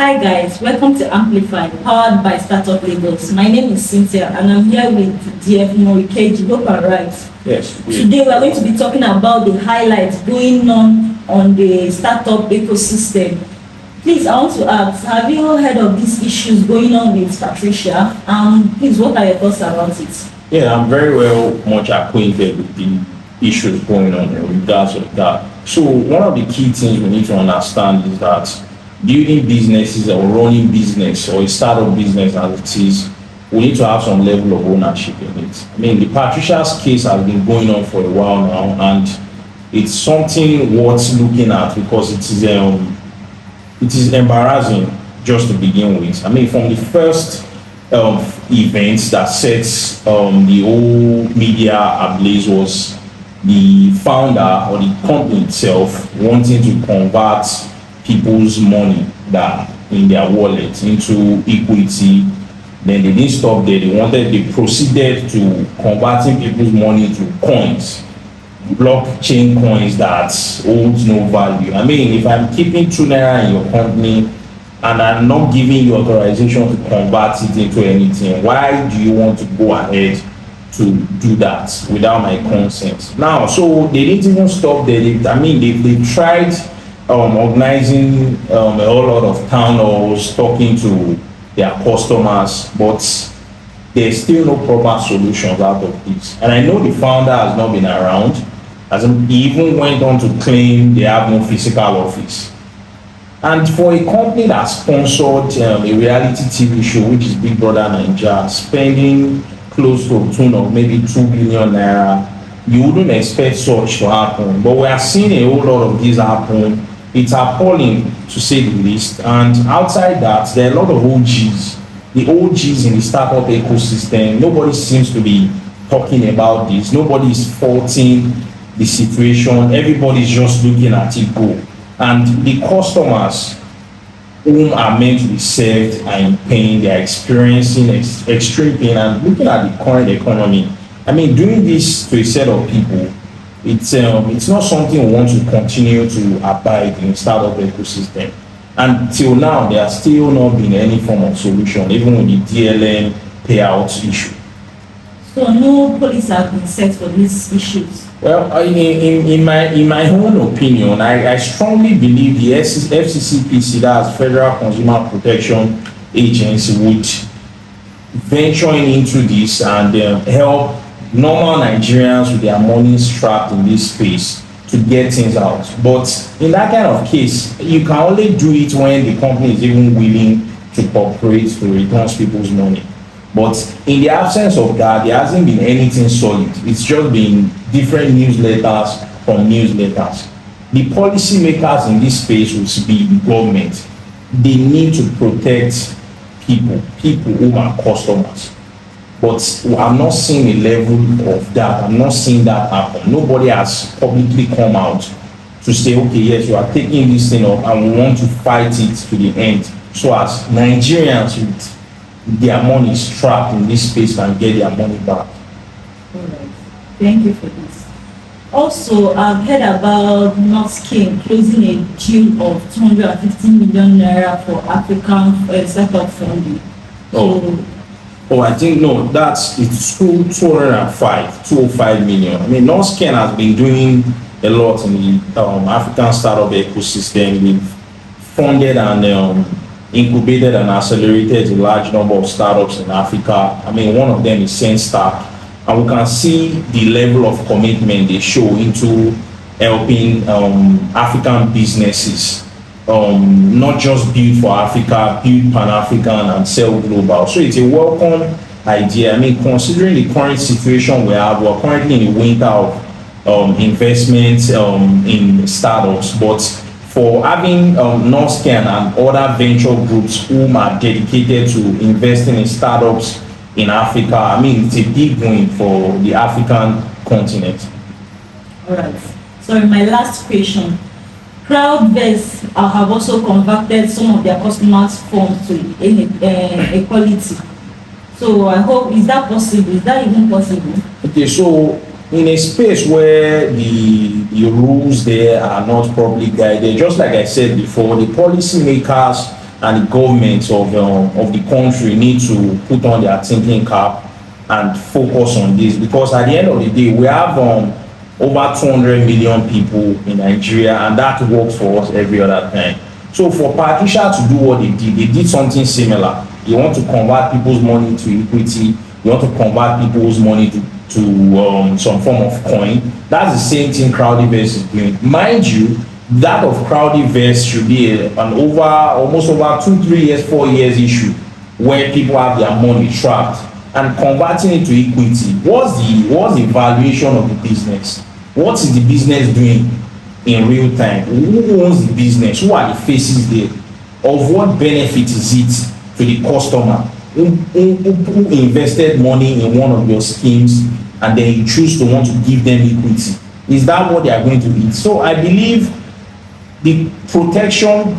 Hi guys, welcome to Amplify, powered by Startup Lagos. My name is Cynthia and I'm here with D.F Moronkeji. Hope I'm right. Yes. Today we are going to be talking about the highlights going on the startup ecosystem. Please, I want to ask, have you heard of these issues going on with Patricia? Please, what are your thoughts about it? Yeah, I'm very much acquainted with the issues going on in regards of that. So one of the key things we need to understand is that building businesses or running business or a startup business as it is, we need to have some level of ownership in it. I mean, the Patricia's case has been going on for a while now, and it's something worth looking at because it is embarrassing just to begin with. I mean, from the first events that sets the whole media ablaze was the founder or the company itself wanting to convert people's money that in their wallet into equity. Then they didn't stop there. They proceeded to converting people's money to coins, blockchain coins that holds no value. I mean, if I'm keeping 2 naira in your company and I'm not giving you authorization to convert it into anything, why do you want to go ahead to do that without my consent? Now, so they didn't even stop there. They tried organizing a whole lot of town halls, talking to their customers, but there's still no proper solutions out of this. And I know the founder has not been around, as he even went on to claim they have no physical office. And for a company that sponsored a reality TV show, which is Big Brother Naija, spending close to a tune of maybe 2 billion naira, you wouldn't expect such to happen. But we are seeing a whole lot of this happen. It's appalling, to say the least. And outside that, there are a lot of OGs. The OGs in the startup ecosystem, nobody seems to be talking about this. Nobody is faulting the situation. Everybody's just looking at it go. And the customers whom are meant to be served are in pain. They are experiencing extreme pain. And looking at the current economy, I mean, doing this to a set of people, it's not something we want to continue to abide in startup ecosystem. Until now, there has still not been any form of solution, even with the DLM payout issue. So no police have been set for these issues? Well, in my own opinion, I strongly believe the FCCPC, that's Federal Consumer Protection Agency, would venture into this and help normal Nigerians with their money strapped in this space to get things out. But in that kind of case, you can only do it when the company is even willing to cooperate to return people's money. But in the absence of that, there hasn't been anything solid. It's just been different newsletters from newsletters. The policymakers in this space will be the government. They need to protect people who are customers. But I'm not seeing a level of that. I'm not seeing that happen. Nobody has publicly come out to say, okay, yes, you are taking this thing up and we want to fight it to the end. So as Nigerians with their money strapped in this space can get their money back. All right. Thank you for this. Also, I've heard about Northskin closing a deal of 250 million naira for African startup funding. I think no, it's 205 million. I mean, Northskin has been doing a lot in the African startup ecosystem. We've funded and incubated and accelerated a large number of startups in Africa. I mean, one of them is SenseStack, and we can see the level of commitment they show into helping African businesses. Not just build for Africa, build Pan-African and sell global. So it's a welcome idea. I mean, considering the current situation we're currently in the winter of investment in startups, but for having Northskin and other venture groups who are dedicated to investing in startups in Africa, I mean, it's a big win for the African continent. All right. So my last question. Crowdyvest have also converted some of their customers' funds to equality. So I hope, is that possible? Is that even possible? Okay, so in a space where the rules there are not properly guided, just like I said before, the policymakers and the governments of the country need to put on their thinking cap and focus on this, because at the end of the day, we have over 200 million people in Nigeria, and that works for us every other time. So for Patricia to do what they did something similar. They want to convert people's money to equity. They want to convert people's money to some form of coin. That's the same thing Crowdyvest is doing. Mind you, that of Crowdyvest should be almost over 2-3 years, 4 years issue, where people have their money trapped and converting it to equity. What's the valuation of the business? What is the business doing in real time? Who owns the business? Who are the faces there? Of what benefit is it to the customer who invested money in one of your schemes, and then you choose to want to give them equity? Is that what they are going to eat? So I believe the protection,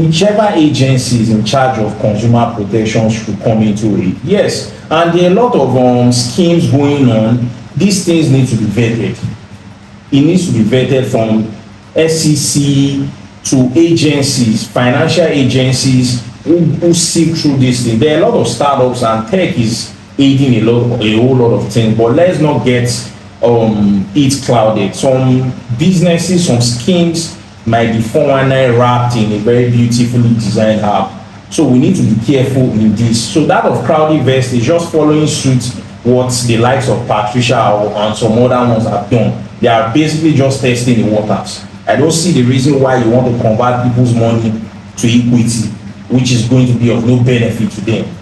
whichever agency is in charge of consumer protection should come into it. Yes, and there are a lot of schemes going on. These things need to be vetted. It needs to be vetted from SEC to agencies, financial agencies who seek through this thing. There are a lot of startups, and tech is aiding a whole lot of things, but let's not get it clouded. Some businesses, some schemes might be 419 wrapped in a very beautifully designed app. So we need to be careful in this. So that of Crowdyvest is just following suit what the likes of Patricia and some other ones have done. They are basically just testing the waters. I don't see the reason why you want to convert people's money to equity, which is going to be of no benefit to them.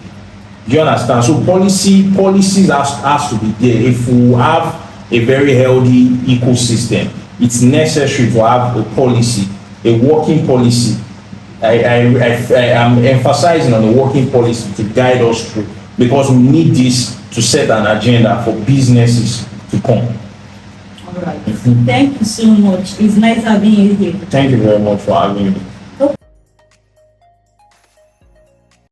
Do you understand? So policies has to be there. If we have a very healthy ecosystem, it's necessary to have a policy, a working policy. I am emphasizing on the working policy to guide us through, because we need this to set an agenda for businesses to come. All right. Thank you so much. It's nice having you here. Thank you very much for having me.